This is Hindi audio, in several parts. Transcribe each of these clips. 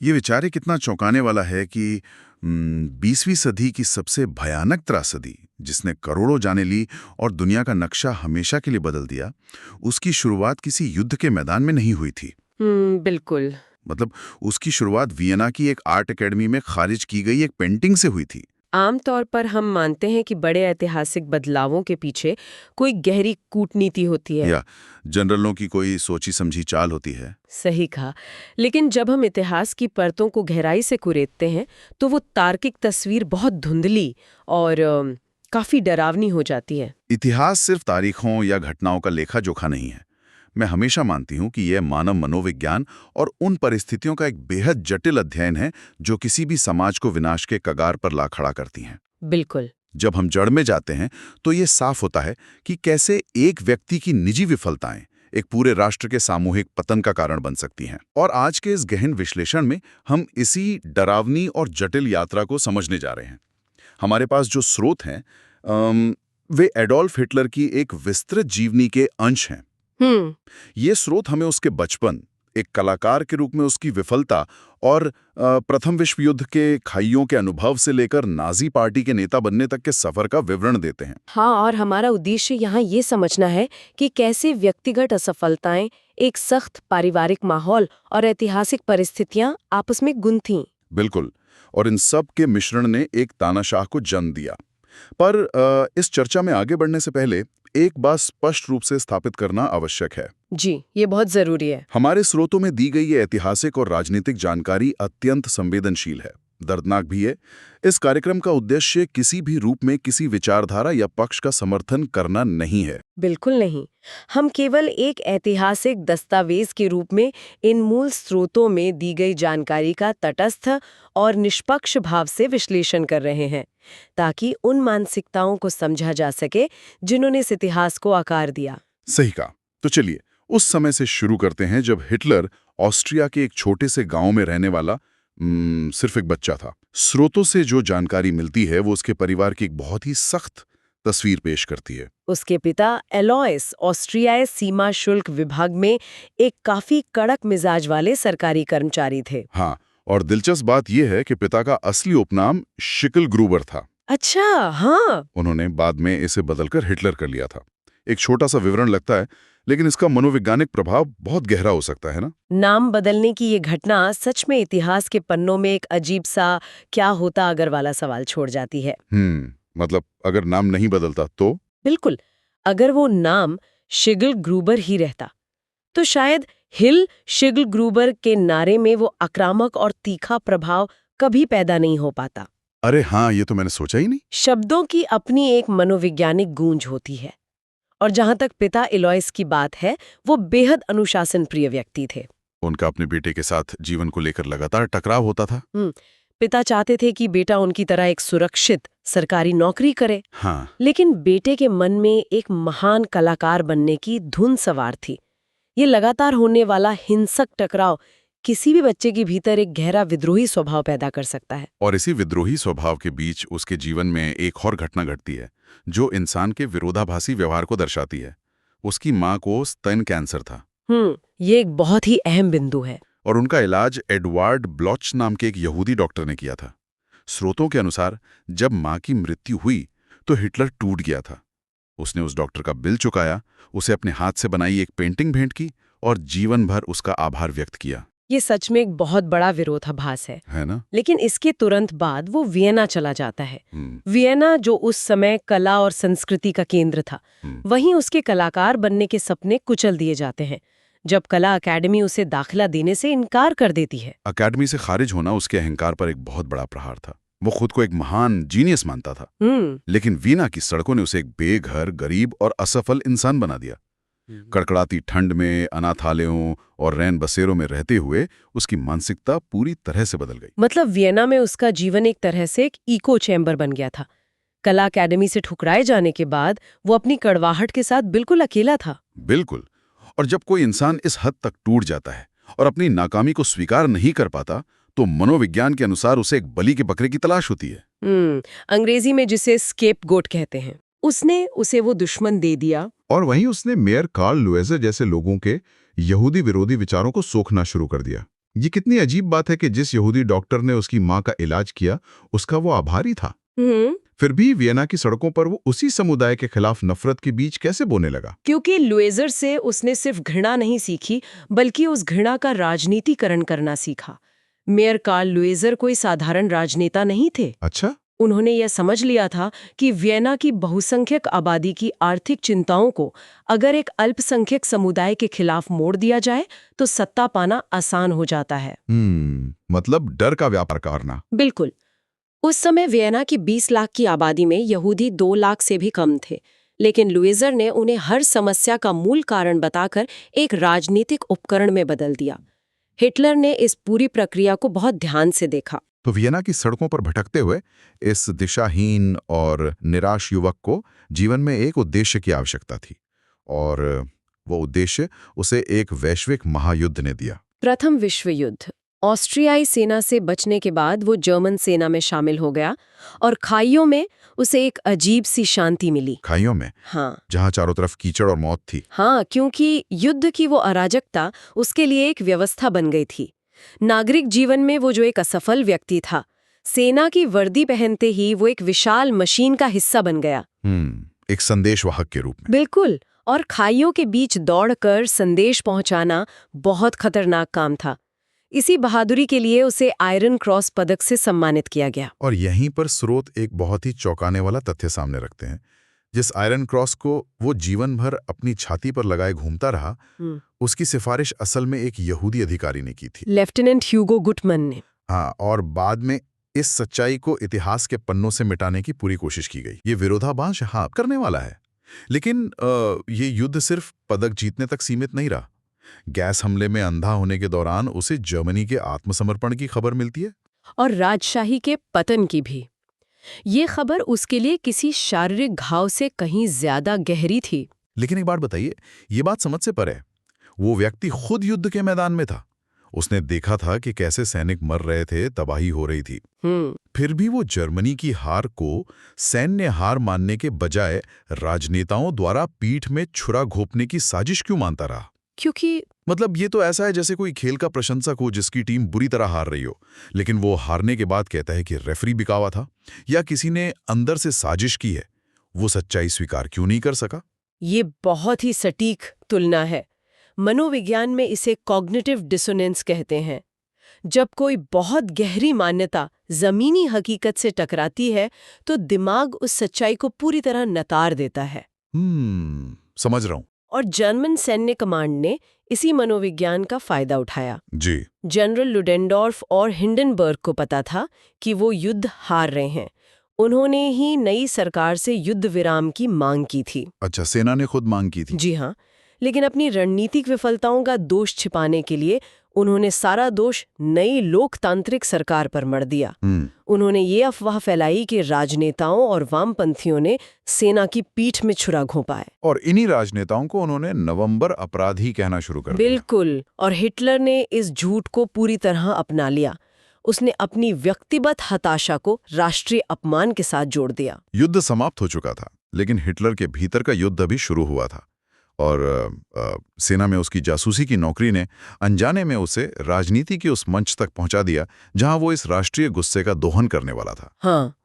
ये विचार ही कितना चौंकाने वाला है कि 20वीं सदी की सबसे भयानक त्रासदी, जिसने करोड़ों जानें ली और दुनिया का नक्शा हमेशा के लिए बदल दिया, उसकी शुरुआत किसी युद्ध के मैदान में नहीं हुई थी। बिल्कुल। मतलब उसकी शुरुआत वियना की एक आर्ट एकेडमी में खारिज की गई एक पेंटिंग से हुई थी। आमतौर पर हम मानते हैं कि बड़े ऐतिहासिक बदलावों के पीछे कोई गहरी कूटनीति होती है। या जनरलों की कोई सोची समझी चाल होती है। सही कहा। लेकिन जब हम इतिहास की परतों को गहराई से कुरेदते हैं तो वो तार्किक तस्वीर बहुत धुंधली और काफी डरावनी हो जाती है। इतिहास सिर्फ तारीखों या घटनाओं का लेखा जोखा नहीं है। मैं हमेशा मानती हूँ कि यह मानव मनोविज्ञान और उन परिस्थितियों का एक बेहद जटिल अध्ययन है जो किसी भी समाज को विनाश के कगार पर ला खड़ा करती हैं। बिल्कुल। जब हम जड़ में जाते हैं तो ये साफ होता है कि कैसे एक व्यक्ति की निजी विफलताएं एक पूरे राष्ट्र के सामूहिक पतन का कारण बन सकती हैं। और आज के इस गहन विश्लेषण में हम इसी डरावनी और जटिल यात्रा को समझने जा रहे हैं। हमारे पास जो स्रोत हैं वे एडोल्फ हिटलर की एक विस्तृत जीवनी के अंश हैं। ये स्रोत हमें उसके बचपन, एक कलाकार के रूप में उसकी विफलता और प्रथम विश्व युद्ध के खाइयों के अनुभव से लेकर नाजी पार्टी के नेता बनने तक के सफर का विवरण देते हैं। हाँ, और हमारा उद्देश्य यहाँ ये समझना है कि कैसे व्यक्तिगत असफलताएं, एक सख्त पारिवारिक माहौल और ऐतिहासिक परिस्थितियां आपस में गुंथीं। बिल्कुल। और इन सब के मिश्रण ने एक तानाशाह को जन्म दिया। पर इस चर्चा में आगे बढ़ने से पहले एक बात स्पष्ट रूप से स्थापित करना आवश्यक है। जी, ये बहुत जरूरी है। हमारे स्रोतों में दी गई ये ऐतिहासिक और राजनीतिक जानकारी अत्यंत संवेदनशील है, दर्दनाक भी है। इस कार्यक्रम का उद्देश्य किसी भी रूप में किसी विचारधारा या पक्ष का समर्थन करना नहीं है। बिल्कुल नहीं। हम केवल एक ऐतिहासिक दस्तावेज के रूप में इन मूल स्रोतों में दी गई जानकारी का तटस्थ और निष्पक्ष भाव से विश्लेषण कर रहे हैं, ताकि उन मानसिकताओं को समझा जा सके जिन्होंने इस इतिहास को आकार दिया। सही कहा। तो चलिए उस समय से शुरू करते हैं जब हिटलर ऑस्ट्रिया के एक छोटे से गांव में रहने वाला सिर्फ एक बच्चा था। स्रोतों से जो जानकारी मिलती है वो उसके परिवार की एक बहुत ही सख्त तस्वीर पेश करती है। उसके पिता एलॉयस ऑस्ट्रियाई सीमा शुल्क विभाग में एक काफी कड़क मिजाज वाले सरकारी कर्मचारी थे। हाँ, और दिलचस्प बात यह है कि पिता का असली उपनाम शिकल ग्रूबर था। अच्छा, हाँ। उन्होंने बाद में इसे बदलकर हिटलर कर लिया था। एक छोटा सा विवरण लगता है, लेकिन इसका मनोवैज्ञानिक प्रभाव बहुत गहरा हो सकता है ना। नाम बदलने की ये घटना सच में इतिहास के पन्नों में एक अजीब सा क्या होता अगर वाला सवाल छोड़ जाती है। मतलब अगर नाम नहीं बदलता तो? बिल्कुल। अगर वो नाम शिगल ग्रूबर ही रहता तो शायद हिल शिगल ग्रूबर के नारे में वो आक्रामक और तीखा प्रभाव कभी पैदा नहीं हो पाता। अरे हाँ, ये तो मैंने सोचा ही नहीं। शब्दों की अपनी एक मनोवैज्ञानिक गूंज होती है। और जहां तक पिता इलॉयस की बात है, वो बेहद अनुशासन प्रिय व्यक्ति थे। उनका अपने बेटे के साथ जीवन को लेकर लगातार टकराव होता था। पिता चाहते थे कि बेटा उनकी तरह एक सुरक्षित सरकारी नौकरी करे। हाँ। लेकिन बेटे के मन में एक महान कलाकार बनने की धुन सवार थी। ये लगातार होने वाला हिंसक टकराव किसी भी बच्चे के भीतर एक गहरा विद्रोही स्वभाव पैदा कर सकता है। और इसी विद्रोही स्वभाव के बीच उसके जीवन में एक और घटना घटती है जो इंसान के विरोधाभासी व्यवहार को दर्शाती है। उसकी माँ को स्तन कैंसर था। ये एक बहुत ही अहम बिंदु है। और उनका इलाज एडवार्ड ब्लॉच नाम के एक यहूदी डॉक्टर ने किया था। स्रोतों के अनुसार जब माँ की मृत्यु हुई तो हिटलर टूट गया था। उसने उस डॉक्टर का बिल चुकाया, उसे अपने हाथ से बनाई एक पेंटिंग भेंट की और जीवन भर उसका आभार व्यक्त किया। ये सच में एक बहुत बड़ा विरोधाभास है ना? लेकिन इसके तुरंत बाद वो वियना चला जाता है। वियना जो उस समय कला और संस्कृति का केंद्र था, वहीं उसके कलाकार बनने के सपने कुचल दिए जाते हैं जब कला अकेडमी उसे दाखिला देने से इनकार कर देती है। अकेडमी से खारिज होना उसके अहंकार पर एक बहुत बड़ा प्रहार था। वो खुद को एक महान जीनियस मानता था। लेकिन वीना की सड़कों ने उसे एक बेघर, गरीब और असफल इंसान बना दिया। कड़कड़ाती ठंड में, अनाथालयों और रैन बसेरों में रहते हुए उसकी मानसिकता पूरी तरह से बदल गई। मतलब वियना में उसका जीवन एक तरह से एक इको चैम्बर बन गया था। कला अकेडमी से ठुकराए जाने के बाद वो अपनी कड़वाहट के साथ बिल्कुल अकेला था। बिल्कुल। और जब कोई इंसान इस हद तक टूट जाता है और अपनी नाकामी को स्वीकार नहीं कर पाता तो मनोविज्ञान के अनुसार उसे एक बलि के बकरे की तलाश होती है। अंग्रेजी में जिसे स्केपगोट कहते हैं। उसने उसे वो दुश्मन दे दिया। और वहीं उसने मेयर कार्ल लुएजर जैसे लोगों के यहूदी विरोधी विचारों को सोखना शुरू कर दिया। ये कितनी अजीब बात है कि जिस यहूदी डॉक्टर ने उसकी माँ का इलाज किया, उसका वो आभारी था। फिर भी वियना की सड़कों पर वो उसी समुदाय के खिलाफ नफरत के बीच कैसे बोने लगा? क्योंकि लुएजर से उसने सिर्फ घृणा नहीं सीखी, बल्कि उस घृणा का राजनीतिकरण करना सीखा। मेयर कार्ल लुएजर कोई साधारण राजनेता नहीं थे। अच्छा। उन्होंने यह समझ लिया था कि वियना की बहुसंख्यक आबादी की आर्थिक चिंताओं को अगर एक अल्पसंख्यक समुदाय के खिलाफ मोड़ दिया जाए तो सत्ता पाना आसान हो जाता है। मतलब डर का व्यापार करना। बिल्कुल। उस समय वियना की 20 लाख की आबादी में यहूदी 2 लाख से भी कम थे, लेकिन लुएजर ने उन्हें हर समस्या का मूल कारण बताकर एक राजनीतिक उपकरण में बदल दिया। हिटलर ने इस पूरी प्रक्रिया को बहुत ध्यान से देखा। तो वियना की सड़कों पर भटकते हुए इस दिशाहीन और निराश युवक को जीवन में एक उद्देश्य की आवश्यकता थी, और वो उद्देश्य उसे एक वैश्विक महायुद्ध ने दिया। प्रथम विश्व युद्ध। ऑस्ट्रियाई सेना से बचने के बाद वो जर्मन सेना में शामिल हो गया और खाइयों में उसे एक अजीब सी शांति मिली। खाइयों में? हाँ। जहाँ चारों तरफ कीचड़ और मौत थी। हाँ, क्योंकि युद्ध की वो अराजकता उसके लिए एक व्यवस्था बन गई थी। नागरिक जीवन में वो जो एक असफल व्यक्ति था, सेना की वर्दी पहनते ही वो एक विशाल मशीन का हिस्सा बन गया। एक संदेशवाहक के रूप में। बिल्कुल। और खाइयों के बीच दौड़कर संदेश पहुंचाना बहुत खतरनाक काम था। इसी बहादुरी के लिए उसे आयरन क्रॉस पदक से सम्मानित किया गया। और यहीं पर स्रोत एक बहुत ही चौंकाने वाला तथ्य सामने रखते हैं। जिस आयरन क्रॉस को वो जीवन भर अपनी छाती पर लगाए घूमता रहा, उसकी सिफारिश असल में एक यहूदी अधिकारी ने की थी, लेफ्टिनेंट ह्यूगो गुटमन ने। हाँ, और बाद में इस सच्चाई को इतिहास के पन्नों से मिटाने की पूरी कोशिश की गई। ये विरोधाभास हाँ करने वाला है, लेकिन ये युद्ध सिर्फ पदक जीतने तक सीमित नहीं रहा। गैस हमले में अंधा होने के दौरान उसे जर्मनी के आत्मसमर्पण की खबर मिलती है, और राजशाही के पतन की भी। ये खबर उसके लिए किसी शारीरिक घाव से कहीं ज्यादा गहरी थी। लेकिन एक बात बताइए, ये बात समझ से परे है। वो व्यक्ति खुद युद्ध के मैदान में था, उसने देखा था कि कैसे सैनिक मर रहे थे, तबाही हो रही थी। फिर भी वो जर्मनी की हार को सैन्य हार मानने के बजाय राजनेताओं द्वारा पीठ में छुरा घोंपने की साजिश क्यों मानता रहा? क्योंकि मतलब ये तो ऐसा है जैसे कोई खेल का प्रशंसक हो जिसकी टीम बुरी तरह हार रही हो, लेकिन वो हारने के बाद कहता है कि रेफरी बिकावा था या किसी ने अंदर से साजिश की है। वो सच्चाई स्वीकार क्यों नहीं कर सका? ये बहुत ही सटीक तुलना है। मनोविज्ञान में इसे कॉग्निटिव डिसोनेंस कहते हैं। जब कोई बहुत गहरी मान्यता जमीनी हकीकत से टकराती है तो दिमाग उस सच्चाई को पूरी तरह नकार देता है। समझ रहा हूं। और जर्मन सैन्य कमांड ने इसी मनोविज्ञान का फायदा उठाया। जी। जनरल लुडेनडॉर्फ और हिंडनबर्ग को पता था कि वो युद्ध हार रहे हैं। उन्होंने ही नई सरकार से युद्ध विराम की मांग की थी। अच्छा, सेना ने खुद मांग की थी? जी हाँ, लेकिन अपनी रणनीतिक विफलताओं का दोष छिपाने के लिए उन्होंने सारा दोष नई लोकतांत्रिक सरकार पर मढ़ दिया। उन्होंने ये अफवाह फैलाई कि राजनेताओं और वामपंथियों ने सेना की पीठ में छुरा घोंपा है। और इन्हीं राजनेताओं को उन्होंने नवंबर अपराधी कहना शुरू कर दिया। बिल्कुल। और हिटलर ने इस झूठ को पूरी तरह अपना लिया। उसने अपनी व्यक्तिगत हताशा को राष्ट्रीय अपमान के साथ जोड़ दिया। युद्ध समाप्त हो चुका था, लेकिन हिटलर के भीतर का युद्ध अभी शुरू हुआ था। और सेना में उसकी जासूसी की नौकरी ने अनजाने में उसे राजनीति के उस मंच तक पहुंचा दिया जहां वो इस राष्ट्रीय गुस्से का दोहन करने वाला था। हाँ,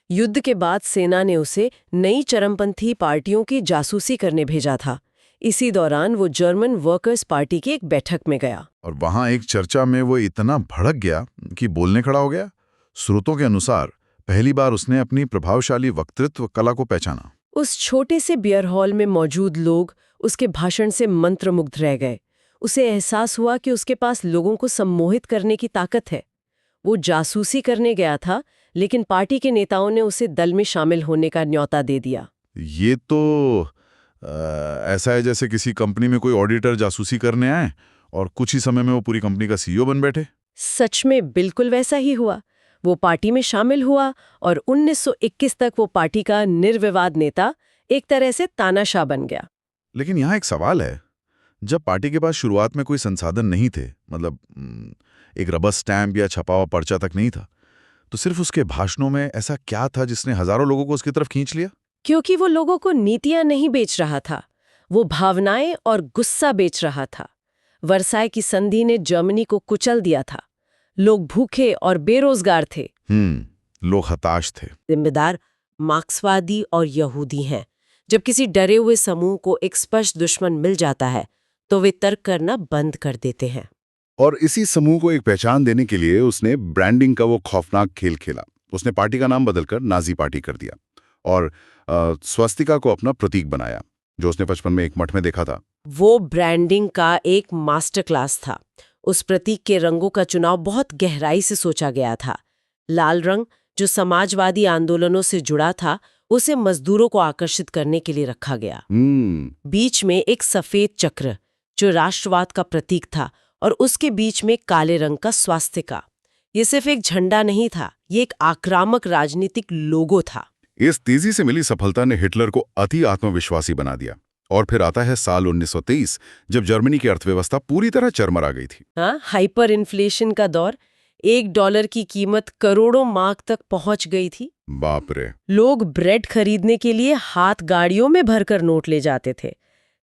युद्ध के बाद सेना ने उसे नई चरमपंथी पार्टियों की जासूसी करने भेजा था। इसी दौरान वो जर्मन वर्कर्स पार्टी की एक बैठक में गया और वहां एक चर्चा में वो इतना भड़क गया कि बोलने खड़ा हो गया। स्रोतों के अनुसार पहली बार उसने अपनी प्रभावशाली वक्तृत्व कला को पहचाना। उस छोटे से बियर हॉल में मौजूद लोग उसके भाषण से मंत्रमुग्ध रह गए। उसे एहसास हुआ कि उसके पास लोगों को सम्मोहित करने की ताकत है। वो जासूसी करने गया था, लेकिन पार्टी के नेताओं ने उसे दल में शामिल होने का न्योता दे दिया। ये तो ऐसा है जैसे किसी कंपनी में कोई ऑडिटर जासूसी करने आए और कुछ ही समय में वो पूरी कंपनी का सीईओ बन बैठे। सच में बिल्कुल वैसा ही हुआ। वो पार्टी में शामिल हुआ और 1921 तक वो पार्टी का निर्विवाद नेता, एक तरह से तानाशाह बन गया। लेकिन यहाँ एक सवाल है, जब पार्टी के पास शुरुआत में कोई संसाधन नहीं थे, मतलब एक रबर स्टैम्प या छपा हुआ पर्चा तक नहीं था, तो सिर्फ उसके भाषणों में ऐसा क्या था जिसने हजारों लोगों को उसकी तरफ खींच लिया? क्योंकि वो लोगों को नीतियां नहीं बेच रहा था, वो भावनाएं और गुस्सा बेच रहा था। वर्साय की संधि ने जर्मनी को कुचल दिया था। लोग भूखे और बेरोजगार थे। लोग हताश थे। जिम्मेदार मार्क्सवादी और यहूदी हैं। जब किसी डरे हुए समूह को एक स्पष्ट दुश्मन मिल जाता है तो वे तर्क करना बंद कर देते हैं। और इसी समूह को एक पहचान देने के लिए उसने ब्रांडिंग का वो खौफनाक खेल खेला। उसने पार्टी का नाम बदलकर नाजी पार्टी कर दिया और स्वस्तिका को अपना प्रतीक बनाया, जो उसने बचपन में एक मठ में देखा था। वो ब्रांडिंग का एक मास्टर क्लास था। उस प्रतीक के रंगों का चुनाव बहुत गहराई से सोचा गया था। लाल रंग, जो समाजवादी आंदोलनों से जुड़ा था, उसे मजदूरों को आकर्षित करने के लिए रखा गया। बीच में एक सफेद चक्र, जो राष्ट्रवाद का प्रतीक था, और उसके बीच में काले रंग का स्वास्तिका। ये सिर्फ एक झंडा नहीं था, ये एक आक्रामक राजनीतिक लोगो था। इस तेजी से मिली सफलता ने हिटलर को अति आत्मविश्वासी बना दिया। और फिर आता है साल 1923, जब जर्मनी की अर्थव्यवस्था पूरी तरह चरमरा गई थी। हाँ, हाइपर इन्फ्लेशन का दौर। $1 की कीमत करोड़ों मार्क तक पहुंच गई थी। बाप रे। लोग ब्रेड खरीदने के लिए हाथ गाड़ियों में भरकर नोट ले जाते थे।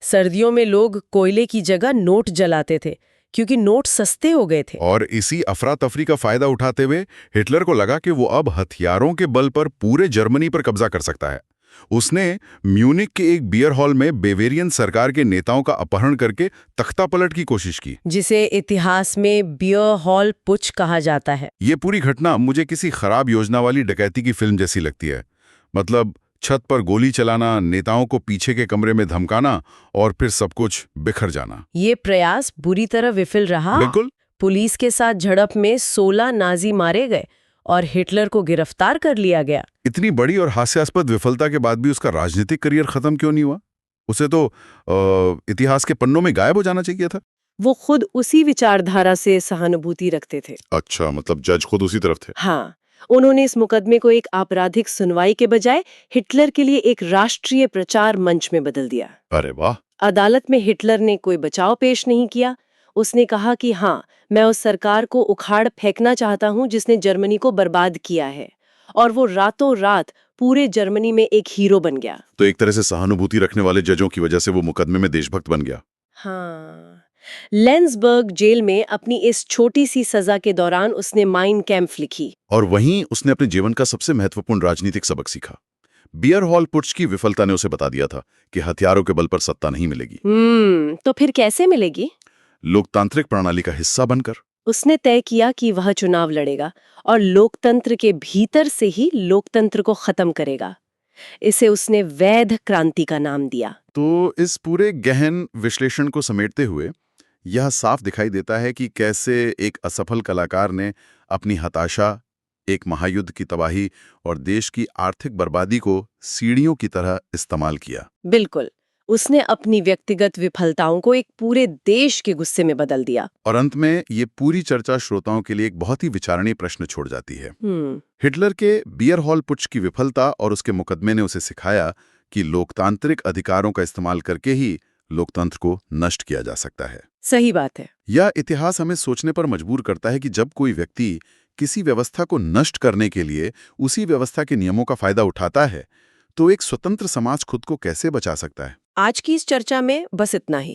सर्दियों में लोग कोयले की जगह नोट जलाते थे, क्योंकि नोट सस्ते हो गए थे। और इसी अफरा तफरी का फायदा उठाते हुए हिटलर को लगा कि वो अब हथियारों के बल पर पूरे जर्मनी पर कब्जा कर सकता है। उसने म्यूनिक के एक बियर हॉल में बेवेरियन सरकार के नेताओं का अपहरण करके तख्तापलट की कोशिश की, जिसे इतिहास में बियर हॉल पुच कहा जाता है। ये पूरी घटना मुझे किसी खराब योजना वाली डकैती की फिल्म जैसी लगती है। मतलब छत पर गोली चलाना, नेताओं को पीछे के कमरे में धमकाना और फिर सब कुछ बिखर जाना। ये प्रयास बुरी तरह विफल रहा। बिल्कुल। पुलिस के साथ झड़प में 16 नाजी मारे गए और हिटलर को गिरफ्तार कर लिया गया। इतनी बड़ी और हास्यास्पद विफलता के बाद भी उसका राजनीतिक करियर खत्म क्यों नहीं हुआ? उसे तो इतिहास के पन्नों में गायब हो जाना चाहिए था। वो खुद उसी विचारधारा से सहानुभूति रखते थे। अच्छा, मतलब जज खुद उसी तरफ थे। हाँ, उन्होंने इस मुकदमे को एक आपराधिक सुनवाई के बजाय हिटलर के लिए एक राष्ट्रीय प्रचार मंच में बदल दिया। अरे वाह। अदालत में हिटलर ने कोई बचाव पेश नहीं किया। उसने कहा कि हाँ, मैं उस सरकार को उखाड़ फेंकना चाहता हूँ जिसने जर्मनी को बर्बाद किया है। और वो रातों रात पूरे जर्मनी में एक हीरो बन गया। तो एक तरह से सहानुभूति रखने वाले जजों की वजह से वो मुकदमे में देशभक्त बन गया। हाँ, लेंसबर्ग जेल में अपनी इस छोटी सी सजा के दौरान उसने माइन कैम्प लिखी। और वहीं उसने अपने जीवन का सबसे महत्वपूर्ण राजनीतिक सबक सीखा। बियर हॉल पुट्स की विफलता ने उसे बता दिया था कि हथियारों के बल पर सत्ता नहीं मिलेगी। तो फिर कैसे मिलेगी? लोकतांत्रिक प्रणाली का हिस्सा बनकर। उसने तय किया कि वह चुनाव लड़ेगा और लोकतंत्र के भीतर से ही लोकतंत्र को खत्म करेगा। इसे उसने वैध क्रांति का नाम दिया। तो इस पूरे गहन विश्लेषण को समेटते हुए यह साफ दिखाई देता है कि कैसे एक असफल कलाकार ने अपनी हताशा, एक महायुद्ध की तबाही और देश की आर्थिक बर्बादी को सीढ़ियों की तरह इस्तेमाल किया। बिल्कुल, उसने अपनी व्यक्तिगत विफलताओं को एक पूरे देश के गुस्से में बदल दिया। और अंत में ये पूरी चर्चा श्रोताओं के लिए एक बहुत ही विचारणीय प्रश्न छोड़ जाती है। हिटलर के बियर हॉल पुट्स की विफलता और उसके मुकदमे ने उसे सिखाया कि लोकतांत्रिक अधिकारों का इस्तेमाल करके ही लोकतंत्र को नष्ट किया जा सकता है। सही बात है। यह इतिहास हमें सोचने पर मजबूर करता है कि जब कोई व्यक्ति किसी व्यवस्था को नष्ट करने के लिए उसी व्यवस्था के नियमों का फायदा उठाता है, तो एक स्वतंत्र समाज खुद को कैसे बचा सकता है। आज की इस चर्चा में बस इतना ही।